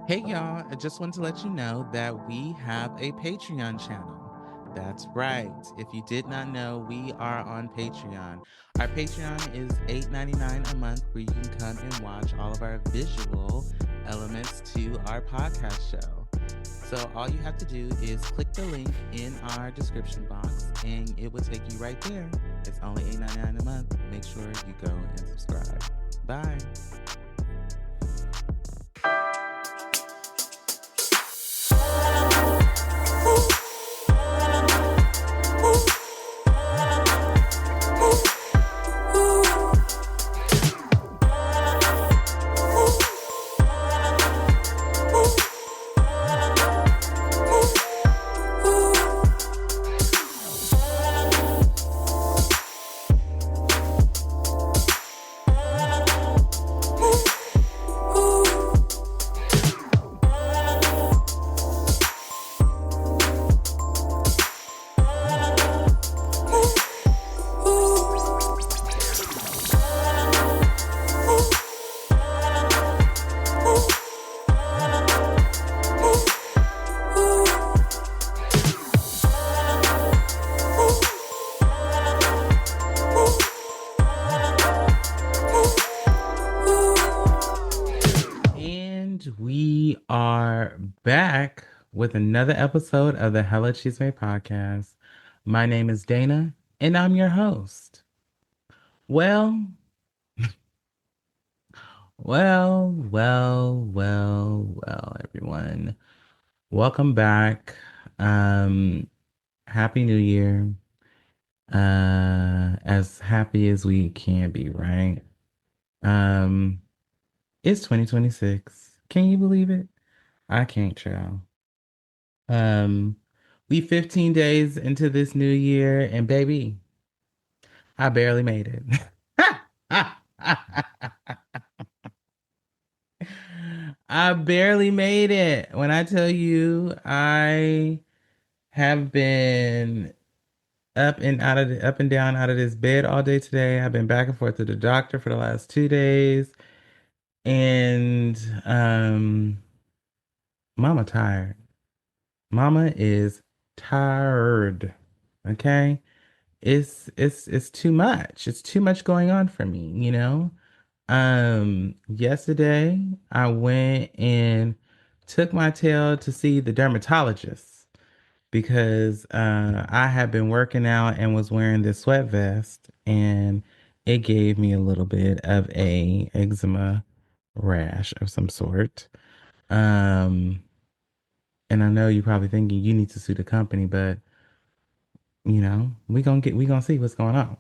Hey y'all, I just want to let you know that we have a Patreon channel. That's right. If you did not know, we are on Patreon. Our Patreon is $8.99 a month where you can come and watch all of our visual elements to our podcast show. So all you have to do is click the link in our description box and it will take you right there. It's only $8.99 a month. Make sure you go and subscribe. Bye. We are back with another episode of the Hella Chisme Podcast. My name is Dana, and I'm your host. Well, everyone. Welcome back. Happy New Year. As happy as we can be, right? It's 2026. Can you believe it? I can't, child. We 15 days into this new year, and baby, I barely made it. I barely made it. When I tell you, I have been up and down out of this bed all day today. I've been back and forth to the doctor for the last 2 days, and Mama tired. Mama is tired. Okay? It's too much. It's too much going on for me, you know? Yesterday I went and took my tail to see the dermatologist because I had been working out and was wearing this sweat vest and it gave me a little bit of a eczema rash of some sort. Um and I know you're probably thinking you need to sue the company, but we gonna see what's going on.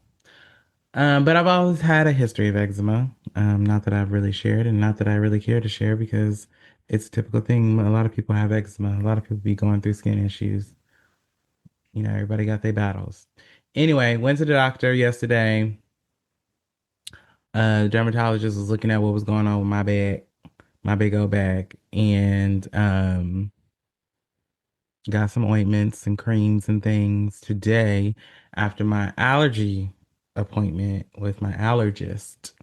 But I've always had a history of eczema. Not that I've really shared and not that I really care to share because it's a typical thing. A lot of people have eczema. A lot of people be going through skin issues. Everybody got their battles. Anyway, went to the doctor yesterday. The dermatologist was looking at what was going on with my bag, my big old bag, and got some ointments and creams and things today after my allergy appointment with my allergist.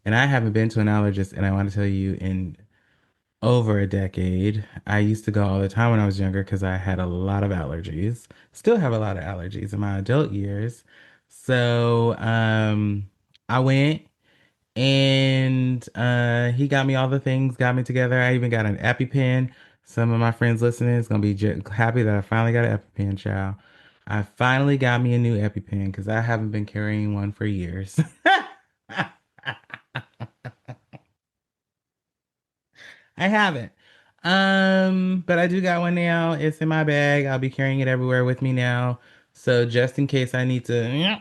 And I haven't been to an allergist, and I want to tell you, in over a decade. I used to go all the time when I was younger because I had a lot of allergies. Still have a lot of allergies in my adult years. So I went and he got me all the things, got me together. I even got an EpiPen. Some of my friends listening is gonna be happy that I finally got an EpiPen, child. I finally got me a new EpiPen because I haven't been carrying one for years. I haven't. But I do got one now. It's in my bag. I'll be carrying it everywhere with me now. So just in case I need to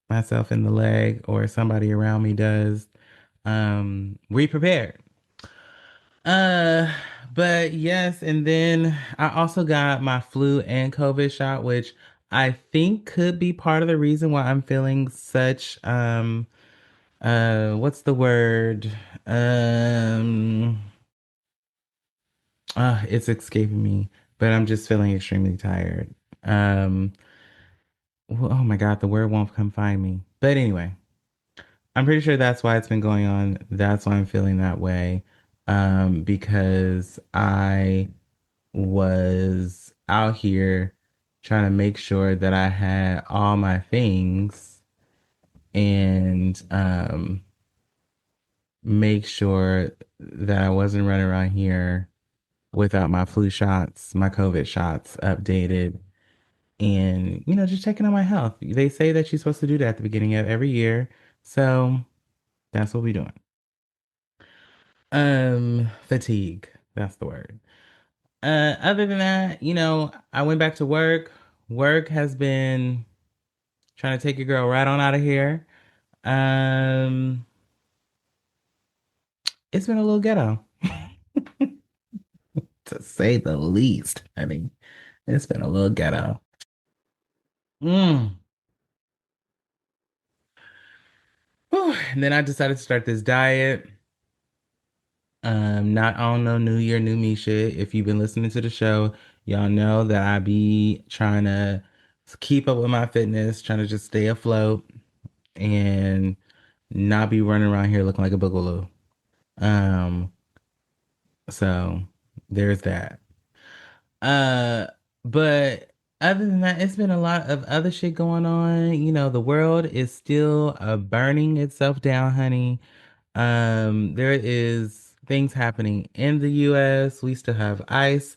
myself in the leg or somebody around me does, we prepared. Uh, but yes, and then I also got my flu and COVID shot, which I think could be part of the reason why I'm feeling such what's the word? Um it's escaping me, but I'm just feeling extremely tired. Um oh my God, the word won't come find me. But anyway, I'm pretty sure that's why it's been going on. That's why I'm feeling that way. because I was out here trying to make sure that I had all my things and make sure that I wasn't running around here without my flu shots, my COVID shots updated, and just checking on my health. They say that you're supposed to do that at the beginning of every year, so that's what we're doing. Fatigue. That's the word. Other than that, I went back to work. Work has been trying to take your girl right on out of here. Um, it's been a little ghetto, to say the least. I mean, it's been a little ghetto. Mm. Whew. And then I decided to start this diet. Not on no New Year, new me shit. If you've been listening to the show, y'all know that I be trying to keep up with my fitness, trying to just stay afloat and not be running around here looking like a boogaloo. Um, so there's that. Uh, but other than that, it's been a lot of other shit going on. The world is still burning itself down, honey. There is things happening in the US. We still have ICE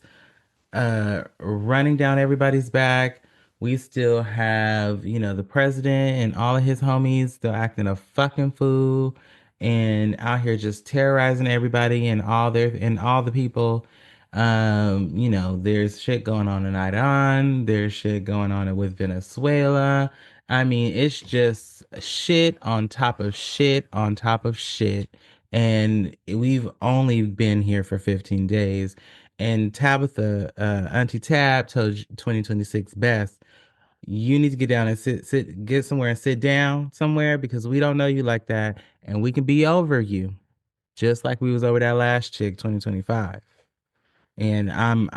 running down everybody's back. We still have, the president and all of his homies still acting a fucking fool and out here just terrorizing everybody and all the people. There's shit going on in Iran. There's shit going on with Venezuela. I mean, it's just shit on top of shit on top of shit. And we've only been here for 15 days. And Tabitha, Auntie Tab told you 2026 best. You need to get down and get somewhere and sit down somewhere because we don't know you like that, and we can be over you, just like we was over that last chick, 2025. And I'm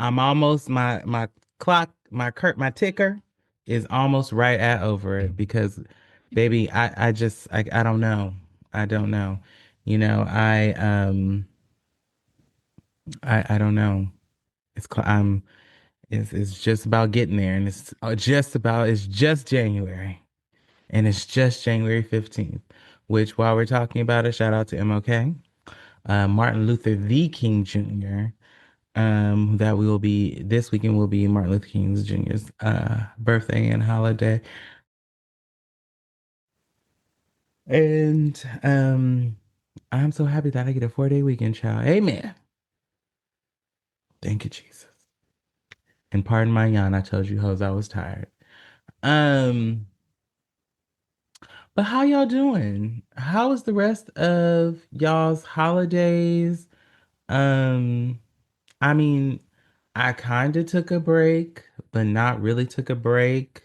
almost my clock, my ticker is almost right at over it because, baby, I don't know, I don't know, I don't know. It's just about getting there, and it's just January, and it's just January 15th. Which, while we're talking about it, shout out to MLK, Martin Luther the King Jr. That we will be this weekend will be Martin Luther King Jr.'s birthday and holiday, and I'm so happy that I get a 4-day weekend, child. Amen. Thank you, Jesus. And pardon my yawn. I told you hoes I was tired. Um. But how y'all doing? How was the rest of y'all's holidays? Um, I mean, I kind of took a break, but not really took a break.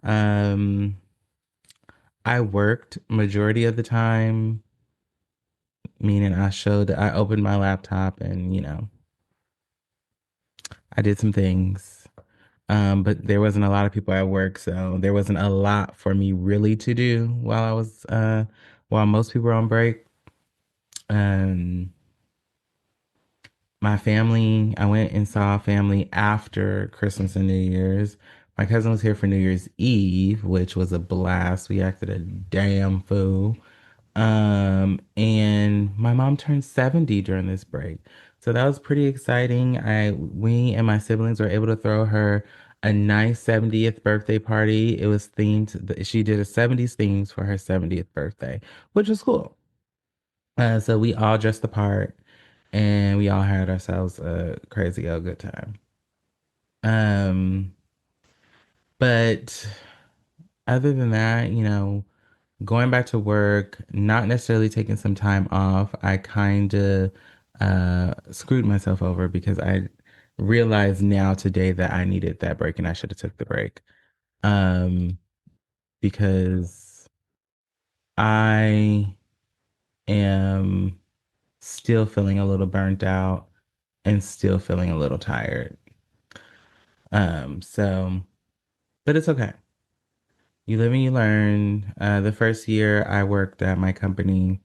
Um, I worked majority of the time, meaning I opened my laptop and, I did some things. But there wasn't a lot of people at work, so there wasn't a lot for me really to do while most people were on break. Um, My family, I went and saw family after Christmas and New Year's. My cousin was here for New Year's Eve, which was a blast. We acted a damn fool. And my mom turned 70 during this break. So that was pretty exciting. We and my siblings were able to throw her a nice 70th birthday party. It was themed, she did a 70s themes for her 70th birthday, which was cool. So we all dressed the part and we all had ourselves a crazy old good time. Um, but other than that, going back to work, not necessarily taking some time off, I kind of screwed myself over because I realize now today that I needed that break and I should have took the break. Um, because I am still feeling a little burnt out and still feeling a little tired. So, but it's okay. You live and you learn. The first year I worked at my company,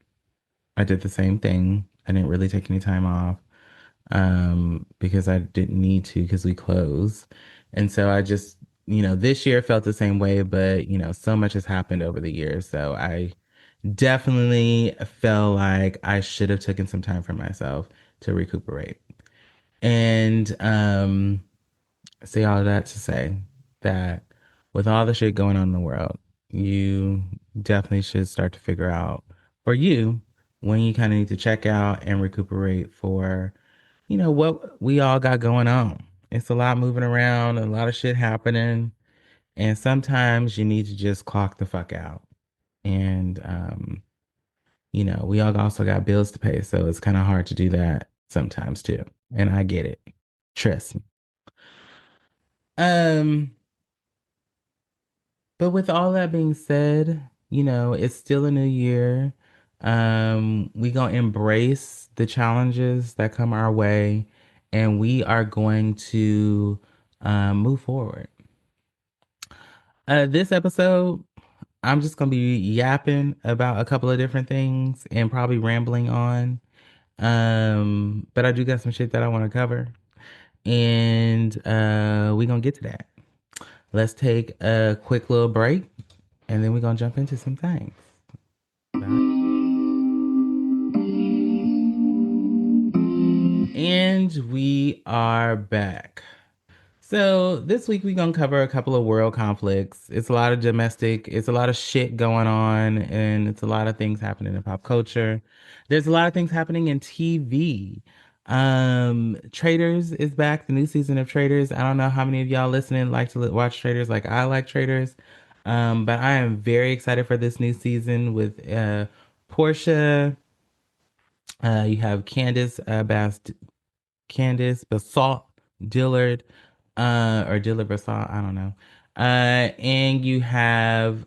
I did the same thing. I didn't really take any time off because I didn't need to because we closed. And so I just, this year felt the same way, but, so much has happened over the years. So I definitely felt like I should have taken some time for myself to recuperate. And say all of that to say that with all the shit going on in the world, you definitely should start to figure out for you when you kind of need to check out and recuperate for, what we all got going on. It's a lot moving around, a lot of shit happening, and sometimes you need to just clock the fuck out. And we all also got bills to pay, so it's kind of hard to do that sometimes too. And I get it. Trust me. Um, but with all that being said, it's still a new year. We gonna embrace the challenges that come our way, and we are going to move forward. This episode, I'm just gonna be yapping about a couple of different things and probably rambling on. But I do got some shit that I want to cover, and we gonna get to that. Let's take a quick little break, and then we're gonna jump into some things. And we are back. So this week we're gonna cover a couple of world conflicts. It's a lot of domestic, it's a lot of shit going on, and it's a lot of things happening in pop culture. There's a lot of things happening in TV. Traders is back, the new season of Traders. I don't know how many of y'all listening like to watch Traders like I like Traders. But I am very excited for this new season with Portia. You have Candice Basalt Dillard, or Dillard Basalt, I don't know. And you have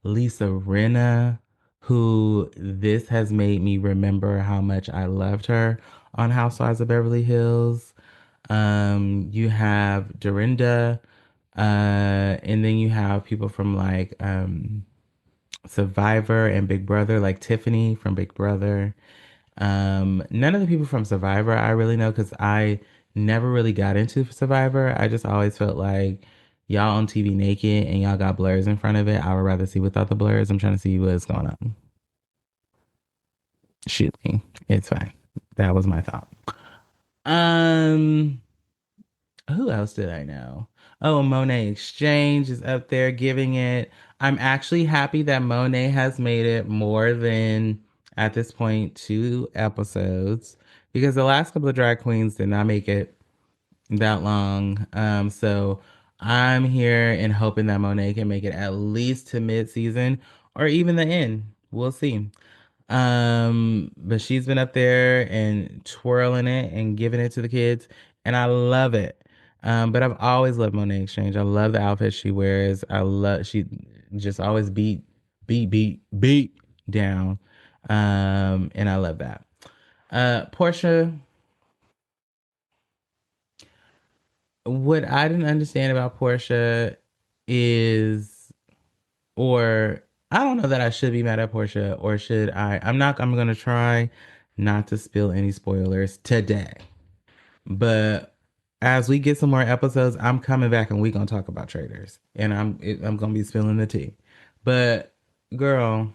Lisa Rinna, who this has made me remember how much I loved her on Housewives of Beverly Hills. You have Dorinda, and then you have people from like Survivor and Big Brother, like Tiffany from Big Brother. None of the people from Survivor I really know because I never really got into Survivor. I just always felt like y'all on TV naked and y'all got blurs in front of it. I would rather see without the blurs. I'm trying to see what's going on. Shoot me. It's fine. That was my thought. Um, who else did I know? Oh, Monet Exchange is up there giving it. I'm actually happy that Monet has made it more than at this point 2 episodes because the last couple of drag queens did not make it that long. So I'm here and hoping that Monet can make it at least to mid-season or even the end. We'll see. But she's been up there and twirling it and giving it to the kids, and I love it. But I've always loved Monet Exchange. I love the outfits she wears. She just always beat down. And I love that. Portia, what I didn't understand about Portia is, or I don't know that I should be mad at Portia, or should I? I'm gonna try not to spill any spoilers today. But as we get some more episodes, I'm coming back and we gonna talk about traders, and I'm gonna be spilling the tea. But girl,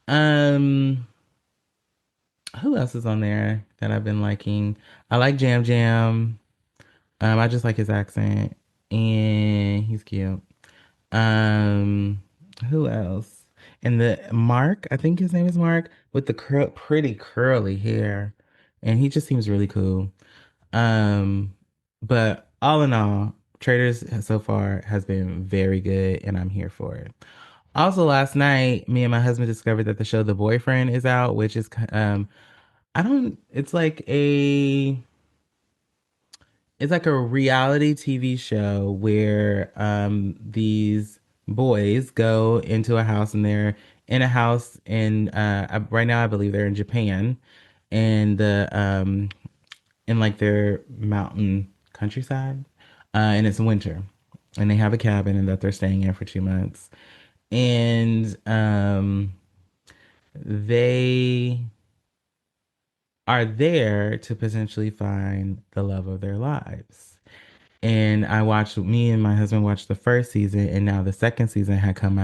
um, who else is on there that I've been liking? I like Jam Jam. I just like his accent, and he's cute. Um, who else? And the Mark, I think his name is Mark, with the pretty curly hair, and he just seems really cool. Um, but all in all, Traders so far has been very good, and I'm here for it. Also, last night, me and my husband discovered that the show The Boyfriend is out, which is I don't. It's like a reality TV show where these boys go into a house and they're in a house in right now I believe they're in Japan and the in like their mountain countryside, and it's winter and they have a cabin and that they're staying in for 2 months, and they are there to potentially find the love of their lives. And me and my husband watched the first season, and now the second season has come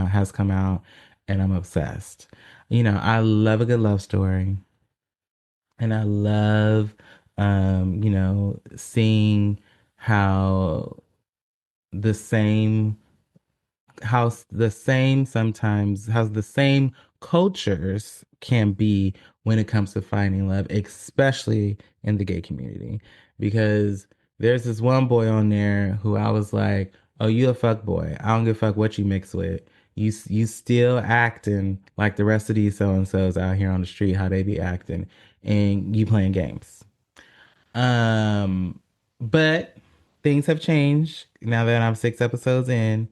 out, and I'm obsessed. I love a good love story, and I love, seeing how the same how the same cultures can be when it comes to finding love, especially in the gay community. Because there's this one boy on there who I was like, "Oh, you a fuck boy. I don't give a fuck what you mix with. You still acting like the rest of these so and so's out here on the street, how they be acting, and you playing games." Um, but things have changed now that I'm 6 episodes in.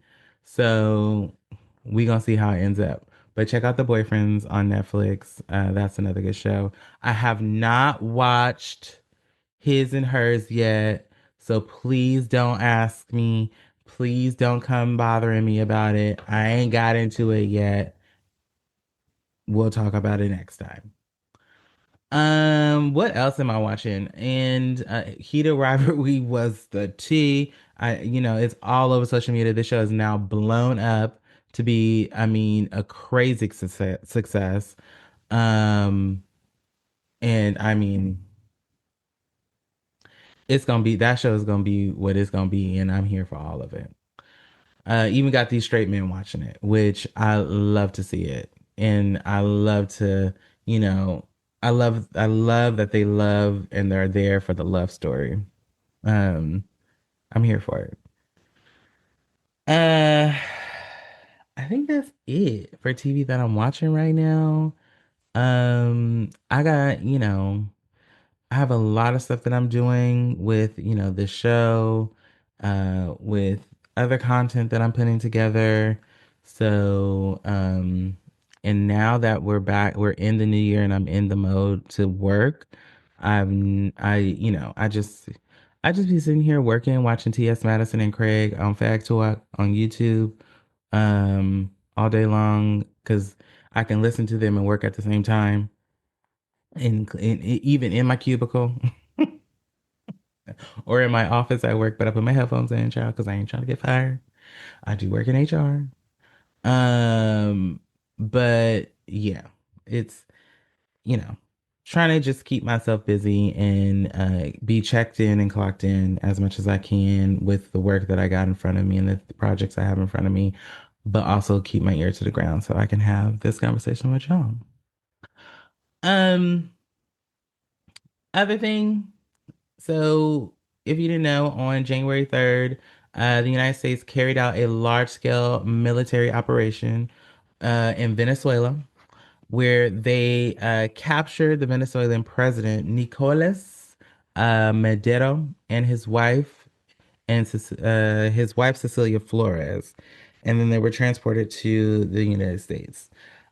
So we gonna see how it ends up. But check out The Boyfriends on Netflix. That's another good show. I have not watched His and Hers yet. So please don't ask me. Please don't come bothering me about it. I ain't got into it yet. We'll talk about it next time. what else am I watching? And Heated Rivalry was the T. It's all over social media. This show is now blown up to be, I mean, a crazy success. Um, and I mean, that show is gonna be what it's gonna be, and I'm here for all of it. Even got these straight men watching it, which I love to see it. And I love to, you know, I love that they love and they're there for the love story. Um, I'm here for it. Uh, I think that's it for TV that I'm watching right now. I got, I have a lot of stuff that I'm doing with, the show, with other content that I'm putting together. So, and now that we're in the new year and I'm in the mode to work, I just be sitting here working, watching T.S. Madison and Craig on Fag Talk on YouTube, all day long because I can listen to them and work at the same time even in my cubicle or in my office at work, but I put my headphones in, child, because I ain't trying to get fired. I do work in HR. But yeah, it's, you know, trying to just keep myself busy and be checked in and clocked in as much as I can with the work that I got in front of me and the projects I have in front of me, but also keep my ear to the ground so I can have this conversation with y'all. Um, Other thing. So, if you didn't know, on January 3rd, the United States carried out a large scale military operation in Venezuela where they captured the Venezuelan president, Nicolas Maduro, and his wife, Cecilia Flores. And then they were transported to the United States.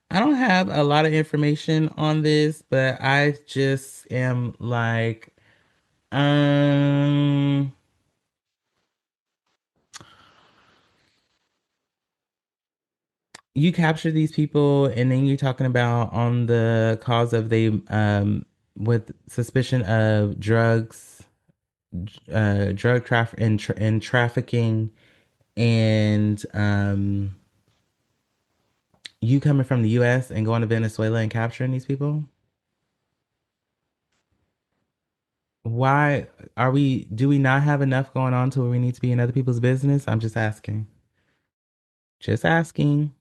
I don't have a lot of information on this, but I just am like, um, you capture these people, and then you're talking about on the cause of they with suspicion of drug and trafficking, and you coming from the U.S. and going to Venezuela and capturing these people. Why do we not have enough going on to where we need to be in other people's business? I'm just asking. Just asking.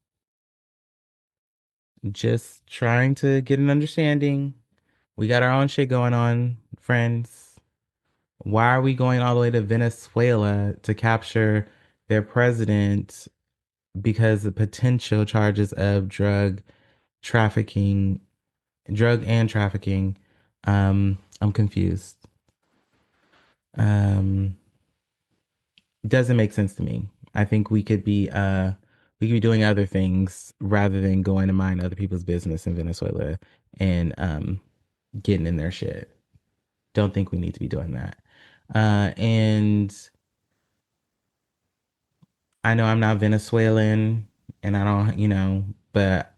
Just trying to get an understanding. We got our own shit going on, friends. Why are we going all the way to Venezuela to capture their president because of potential charges of trafficking, drug and trafficking? I'm confused. Um, doesn't make sense to me. I think we could be doing other things rather than going to mind other people's business in Venezuela and getting in their shit. Don't think we need to be doing that. And I know I'm not Venezuelan and I don't, but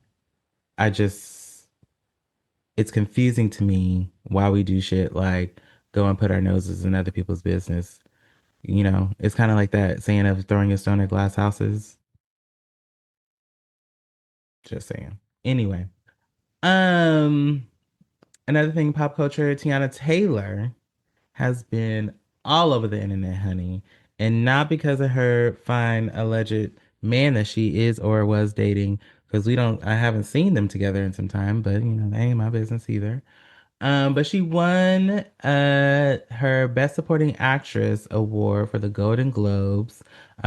I just it's confusing to me why we do shit like go and put our noses in other people's business. You know, it's kind of like that saying of throwing a stone at glass houses. Just saying. Anyway, um, another thing, pop culture, Tiana Taylor has been all over the internet, honey. And not because of her fine alleged man that she is or was dating, because I haven't seen them together in some time, but that ain't my business either. But she won her Best Supporting Actress award for the Golden Globes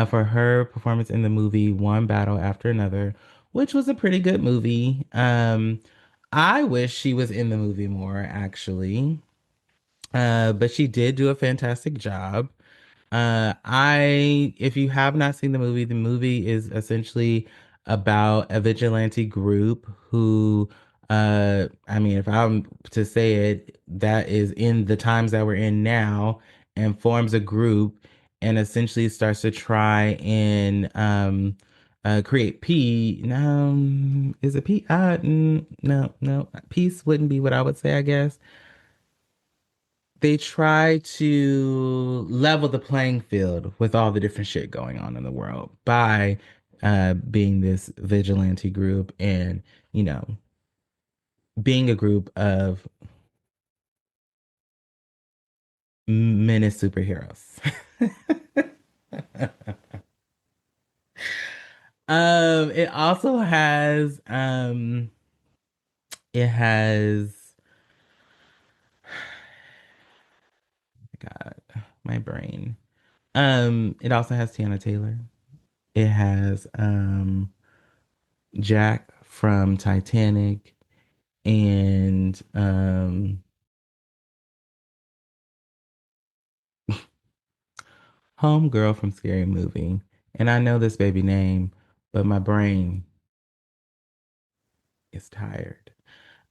for her performance in the movie One Battle After Another, which was a pretty good movie. I wish she was in the movie more, actually. But she did do a fantastic job. If you have not seen the movie is essentially about a vigilante group who, I mean, if I'm to say it, that is in the times that we're in now and forms a group and essentially starts to try and, create peace. No, is it peace? No, no, peace wouldn't be what I would say, I guess they try to level the playing field with all the different shit going on in the world by being this vigilante group and, you know, being a group of menace superheroes. It also has God, my brain. It also has Tiana Taylor. It has Jack from Titanic and Homegirl from Scary Movie. And I know this baby name, but my brain is tired.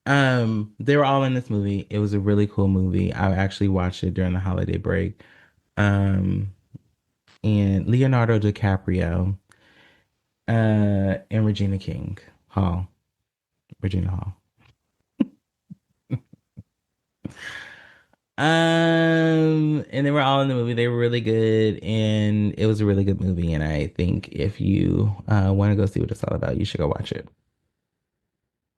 They were all in this movie. It was a really cool movie. I actually watched it during the holiday break. Um, and Leonardo DiCaprio, and Regina King Hall, Regina Hall. And they were all in the movie. They were really good, and it was a really good movie. And I think if you want to go see what it's all about, you should go watch it.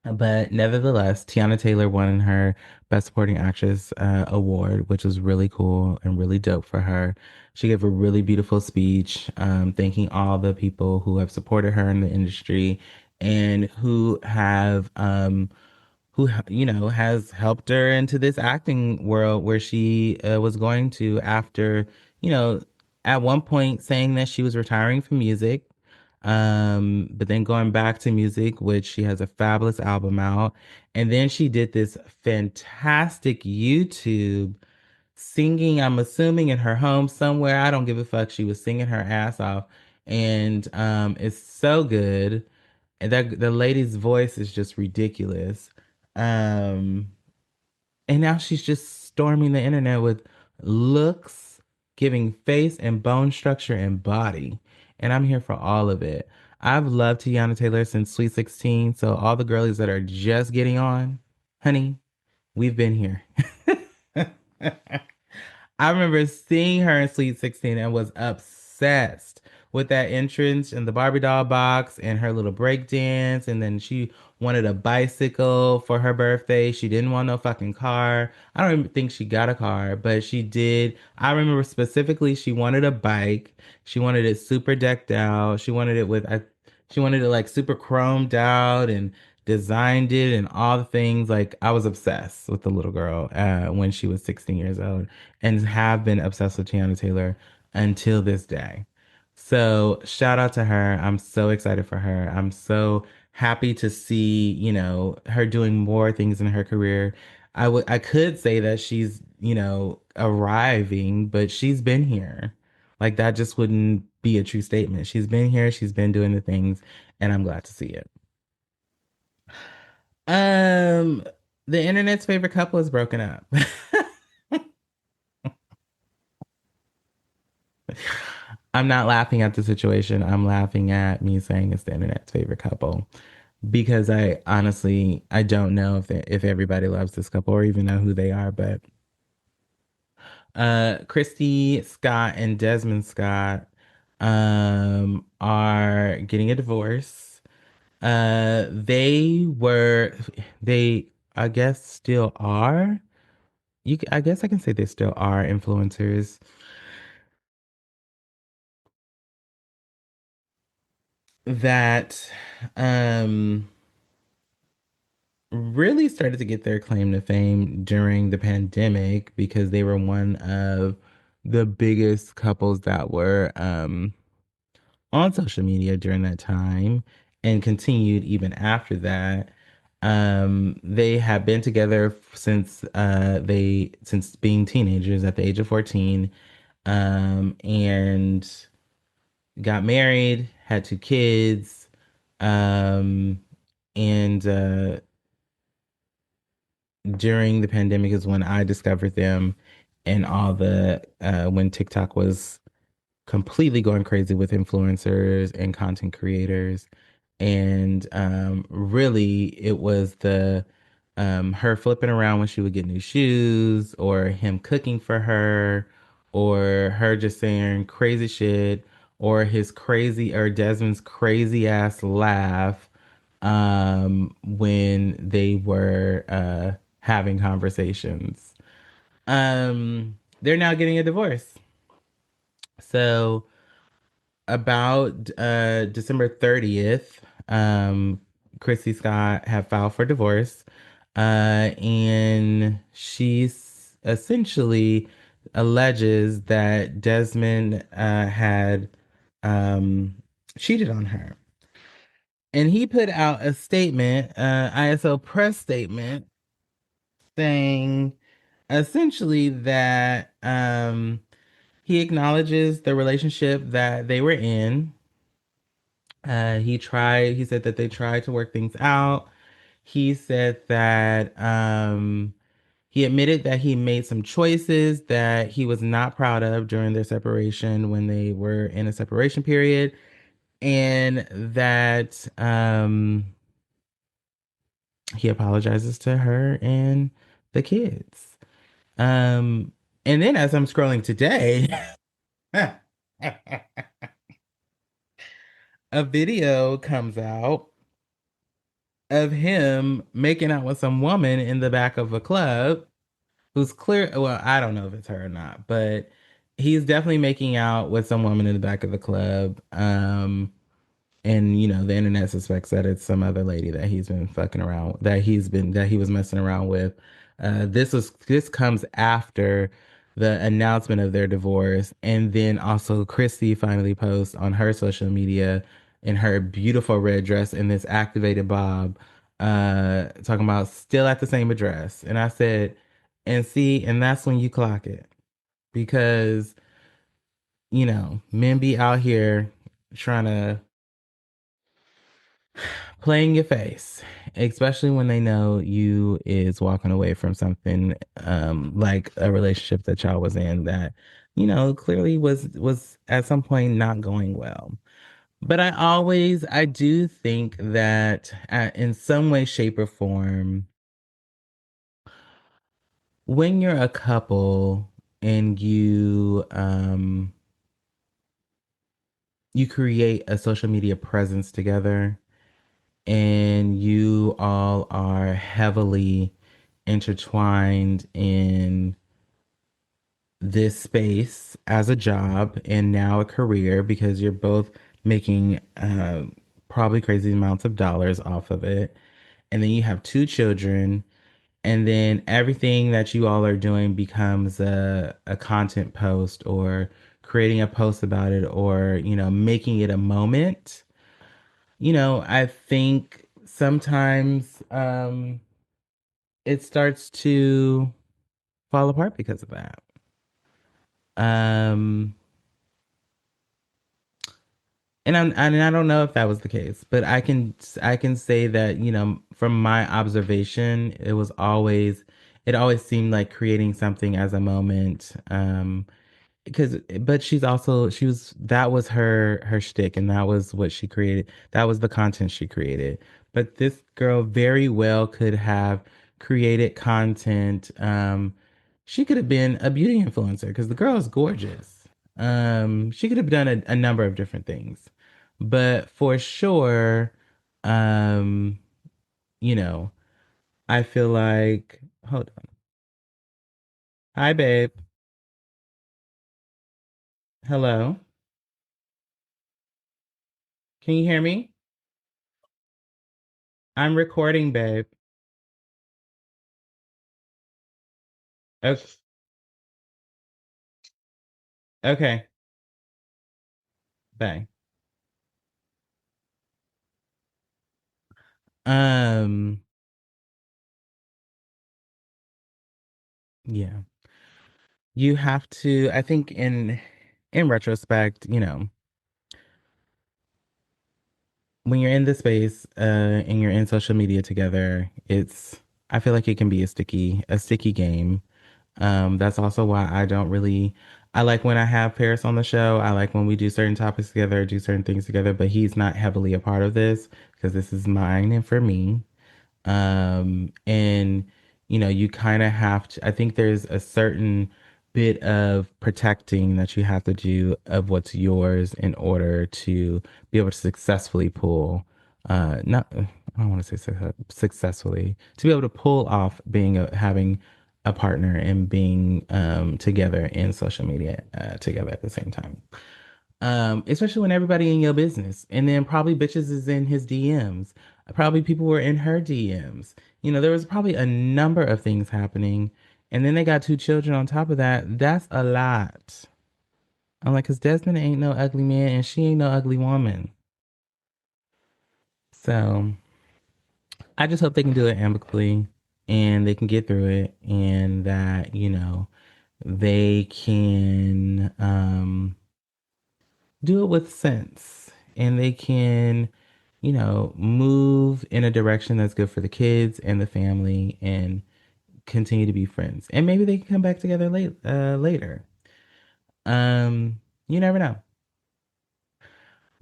But nevertheless, Tiana Taylor won her Best Supporting Actress award, which was really cool and really dope for her. She gave a really beautiful speech, thanking all the people who have supported her in the industry and who has helped her into this acting world where she was going to after, you know, at one point saying that she was retiring from music, but then going back to music, which she has a fabulous album out. And then she did this fantastic YouTube singing, I'm assuming in her home somewhere. I don't give a fuck. She was singing her ass off. And it's so good. And that the lady's voice is just ridiculous. Um, and now she's just storming the internet with looks, giving face and bone structure and body. And I'm here for all of it. I've loved Tiana Taylor since Sweet 16. So all the girlies that are just getting on, honey, we've been here. I remember seeing her in Sweet 16 and was obsessed with that entrance in the Barbie doll box and her little break dance. And then she wanted a bicycle for her birthday. She didn't want no fucking car. I don't even think she got a car, but she did. I remember specifically she wanted a bike. She wanted it super decked out. She wanted it like super chromed out and designed it and all the things. Like I was obsessed with the little girl when she was 16 years old and have been obsessed with Tiana Taylor until this day. So shout out to her. I'm so excited for her. I'm so happy to see, her doing more things in her career. I could say that she's, arriving, but she's been here. Like that just wouldn't be a true statement. She's been here, she's been doing the things, and I'm glad to see it. Um, the internet's favorite couple is broken up. I'm not laughing at the situation. I'm laughing at me saying it's the internet's favorite couple because I honestly I don't know if everybody loves this couple or even know who they are, but Christy Scott and Desmond Scott are getting a divorce. They were they I guess still are. I guess I can say they still are influencers that um really started to get their claim to fame during the pandemic because they were one of the biggest couples that were on social media during that time and continued even after that. They have been together since being teenagers at the age of 14, and got married, had two kids, um, and during the pandemic is when I discovered them and all the when TikTok was completely going crazy with influencers and content creators. And really, it was the her flipping around when she would get new shoes, or him cooking for her, or her just saying crazy shit, or his crazy or Desmond's crazy ass laugh when they were having conversations. They're now getting a divorce. So about December 30th, Chrissy Scott had filed for divorce. And she's essentially alleges that Desmond had um, cheated on her. And he put out a statement, ISO press statement, saying essentially that he acknowledges the relationship that they were in. He said that they tried to work things out. He said that he admitted that he made some choices that he was not proud of during their separation when they were in a separation period, and that he apologizes to her and the kids. Um, and then as I'm scrolling today, a video comes out of him making out with some woman in the back of a club who's clear. Well, I don't know if it's her or not, but he's definitely making out with some woman in the back of the club. And the internet suspects that it's some other lady that he's been fucking around, that he was messing around with. This comes after the announcement of their divorce, and then also Christy finally posts on her social media in her beautiful red dress and this activated bob, talking about still at the same address. And I said, and that's when you clock it, because men be out here trying to playing your face, especially when they know you is walking away from something like a relationship that y'all was in that clearly was at some point not going well. But I do think that in some way, shape, or form, when you're a couple and you create a social media presence together, and you all are heavily intertwined in this space as a job and now a career, because you're both making probably crazy amounts of dollars off of it. And then you have two children, and then everything that you all are doing becomes a content post, or creating a post about it, or making it a moment. I think sometimes it starts to fall apart because of that. Um, and I don't know if that was the case, but I can say that from my observation, it always seemed like creating something as a moment. But she was that was her shtick, and that was what she created. That was the content she created. but this girl very well could have created content. She could have been a beauty influencer because the girl is gorgeous. She could have done a number of different things, but for sure, um, you know, I feel like, hold on. Hi, babe. Hello. Can you hear me? I'm recording, babe. Okay. Okay. Bye. Um, yeah. You have to, I think in retrospect, when you're in the space and you're in social media together, I feel like it can be a sticky game. That's also why I like when I have Paris on the show. I like when we do certain topics together, do certain things together, but he's not heavily a part of this because this is mine and for me. And you kind of have to, I think there's a certain bit of protecting that you have to do of what's yours in order to be able to successfully pull, not, I don't want to say successfully, to be able to pull off having a partner and being together in social media together at the same time. Especially when everybody in your business. And then probably bitches is in his DMs. Probably people were in her DMs. There was probably a number of things happening. And then they got two children on top of that. That's a lot. I'm like, because Desmond ain't no ugly man and she ain't no ugly woman. So I just hope they can do it amicably and they can get through it and that, they can do it with sense and they can move in a direction that's good for the kids and the family and continue to be friends. And maybe they can come back together later. You never know.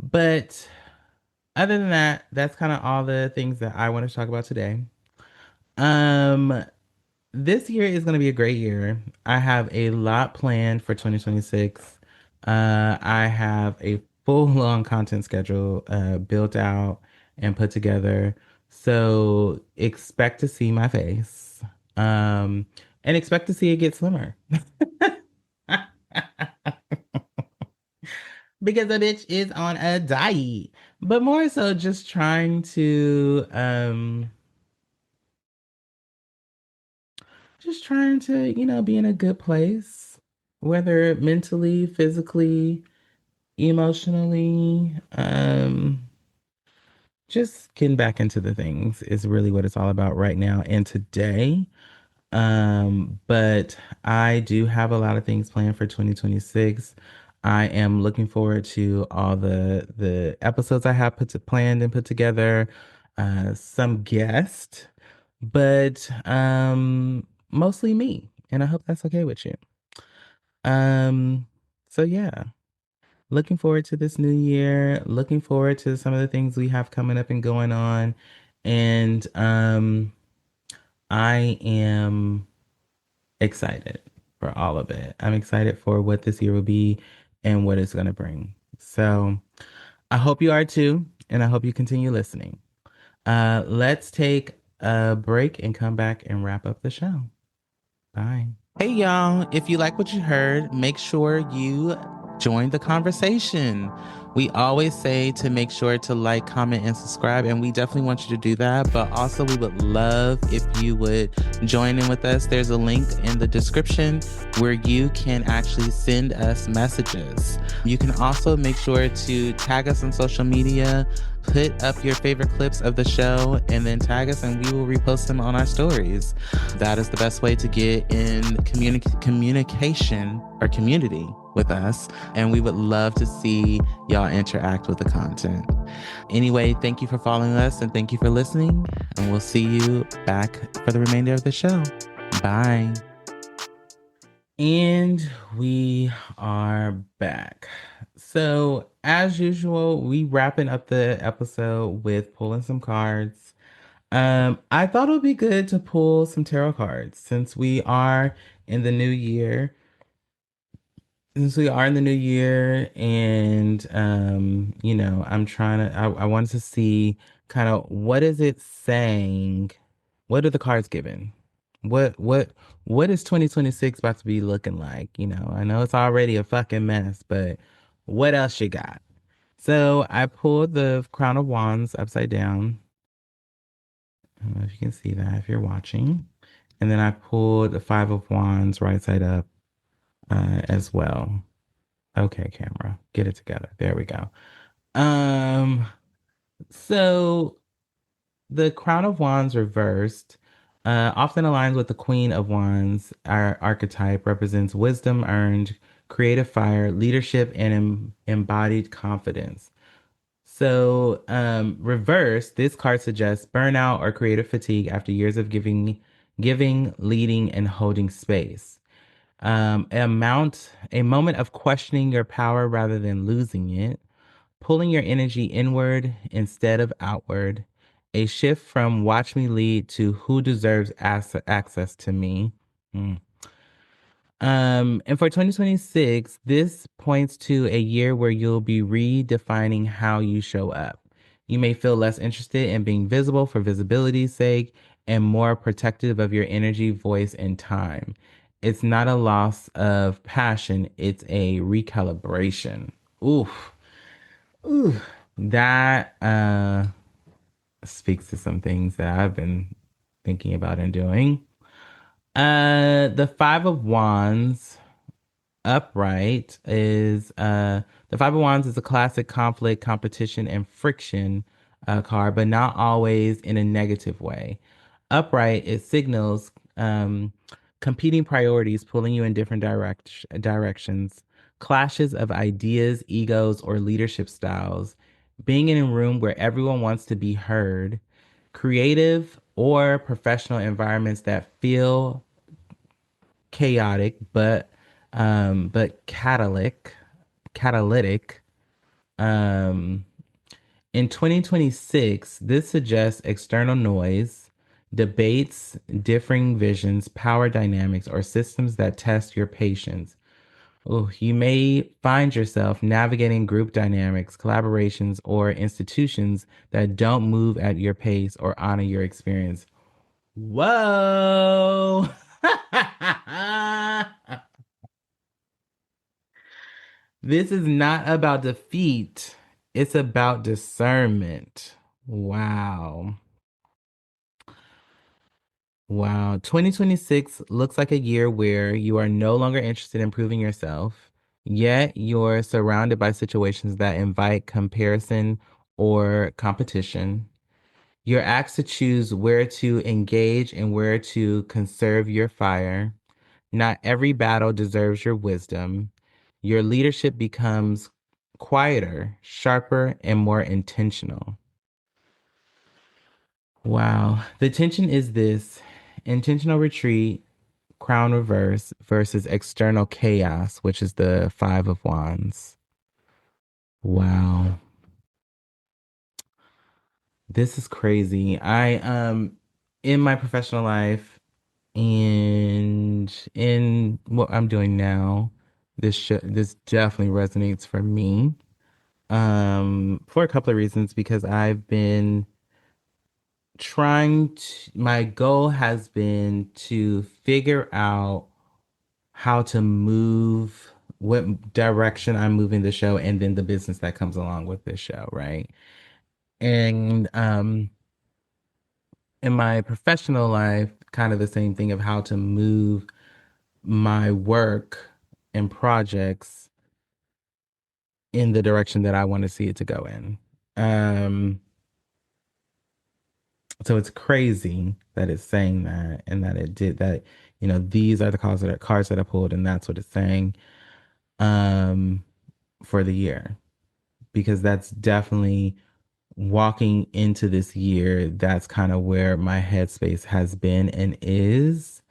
But other than that, that's kind of all the things that I want to talk about today. Um, this year is going to be a great year. I have a lot planned for 2026. I have a full-on content schedule built out and put together. So expect to see my face. Um, and expect to see it get slimmer. Because the bitch is on a diet. But more so just trying to, be in a good place, whether mentally, physically, emotionally, just getting back into the things is really what it's all about right now and today. But I do have a lot of things planned for 2026. I am looking forward to all the episodes I have planned and put together, some guests, but mostly me. And I hope that's okay with you. Um, so yeah, looking forward to this new year, looking forward to some of the things we have coming up and going on. And I am excited for all of it. I'm excited for what this year will be and what it's going to bring. So I hope you are too. And I hope you continue listening. Let's take a break and come back and wrap up the show. Bye. Hey, y'all. If you like what you heard, make sure you join the conversation. We always say to make sure to like, comment, and subscribe, and we definitely want you to do that. But also, we would love if you would join in with us. There's a link in the description where you can actually send us messages. You can also make sure to tag us on social media, put up your favorite clips of the show, and then tag us and we will repost them on our stories. That is the best way to get in communication or community with us. And we would love to see y'all interact with the content. Anyway, thank you for following us and thank you for listening. And we'll see you back for the remainder of the show. Bye. And we are back. So, as usual, we wrapping up the episode with pulling some cards. I thought it would be good to pull some tarot cards since we are in the new year. Since we are in the new year, and I'm trying to. I wanted to see kind of what is it saying. What are the cards giving? What what is 2026 about to be looking like? I know it's already a fucking mess, but what else you got? So I pulled the Crown of Wands upside down. I don't know if you can see that if you're watching. And then I pulled the Five of Wands right side up as well. Okay, camera, get it together. There we go. Um, so the Crown of Wands reversed often aligns with the Queen of Wands. Our archetype represents wisdom earned, creative fire, leadership, and embodied confidence. So, reverse, this card suggests burnout or creative fatigue after years of giving, leading, and holding space. A moment of questioning your power rather than losing it, pulling your energy inward instead of outward, a shift from watch me lead to who deserves access to me. Hmm. And for 2026, this points to a year where you'll be redefining how you show up. You may feel less interested in being visible for visibility's sake and more protective of your energy, voice, and time. It's not a loss of passion, it's a recalibration. Oof. Ooh. That speaks to some things that I've been thinking about and doing. The Five of Wands upright is the Five of Wands is a classic conflict, competition, and friction card, but not always in a negative way. Upright, it signals competing priorities pulling you in different directions, clashes of ideas, egos, or leadership styles, being in a room where everyone wants to be heard, creative or professional environments that feel chaotic but catalytic. Um, in 2026, this suggests external noise, debates, differing visions, power dynamics, or systems that test your patience. Oh, you may find yourself navigating group dynamics, collaborations, or institutions that don't move at your pace or honor your experience. Whoa! This is not about defeat. It's about discernment. Wow. Wow. 2026 looks like a year where you are no longer interested in proving yourself, yet you're surrounded by situations that invite comparison or competition. You're asked to choose where to engage and where to conserve your fire. Not every battle deserves your wisdom. Your leadership becomes quieter, sharper, and more intentional. Wow. The tension is this intentional retreat, crown reverse versus external chaos, which is the Five of Wands. Wow. This is crazy. In my professional life and in what I'm doing now, this definitely resonates for me. For a couple of reasons, because I've been my goal has been to figure out how to move, what direction I'm moving the show, and then the business that comes along with this show, right? And in my professional life, kind of the same thing of how to move my work and projects in the direction that I want to see it to go in. Um, so it's crazy that it's saying that and that it did that. These are the cards that I pulled, and that's what it's saying um, for the year, because that's definitely walking into this year. That's kind of where my headspace has been and is,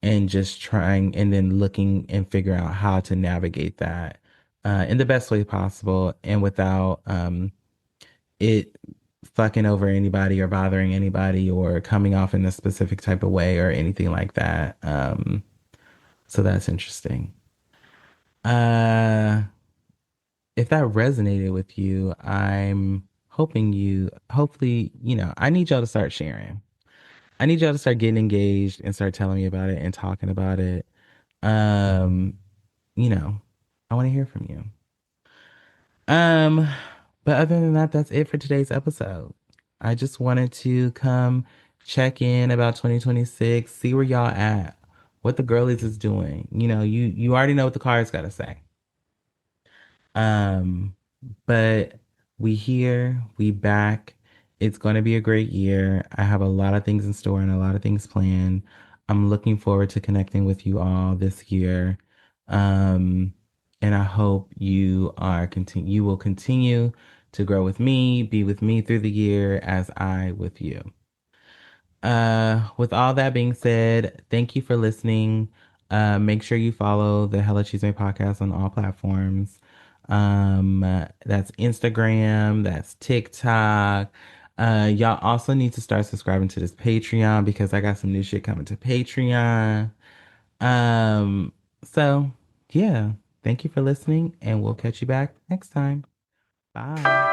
and just trying and then looking and figuring out how to navigate that in the best way possible and without it fucking over anybody or bothering anybody or coming off in a specific type of way or anything like that. So that's interesting. Uh, if that resonated with you, I'm hoping hopefully, I need y'all to start sharing. I need y'all to start getting engaged and start telling me about it and talking about it. Um, you know, I want to hear from you. Um, but other than that, that's it for today's episode. I just wanted to come check in about 2026, see where y'all at, what the girlies is doing. You already know what the cards gotta say. Um, but we here, we back. It's going to be a great year. I have a lot of things in store and a lot of things planned. I'm looking forward to connecting with you all this year. Um, and I hope you will continue to grow with me, be with me through the year as I with you. With all that being said, thank you for listening. Make sure you follow the Hella Chisme Podcast on all platforms. That's Instagram, that's TikTok. Y'all also need to start subscribing to this Patreon because I got some new shit coming to Patreon. Um, so yeah, thank you for listening, and we'll catch you back next time. Bye.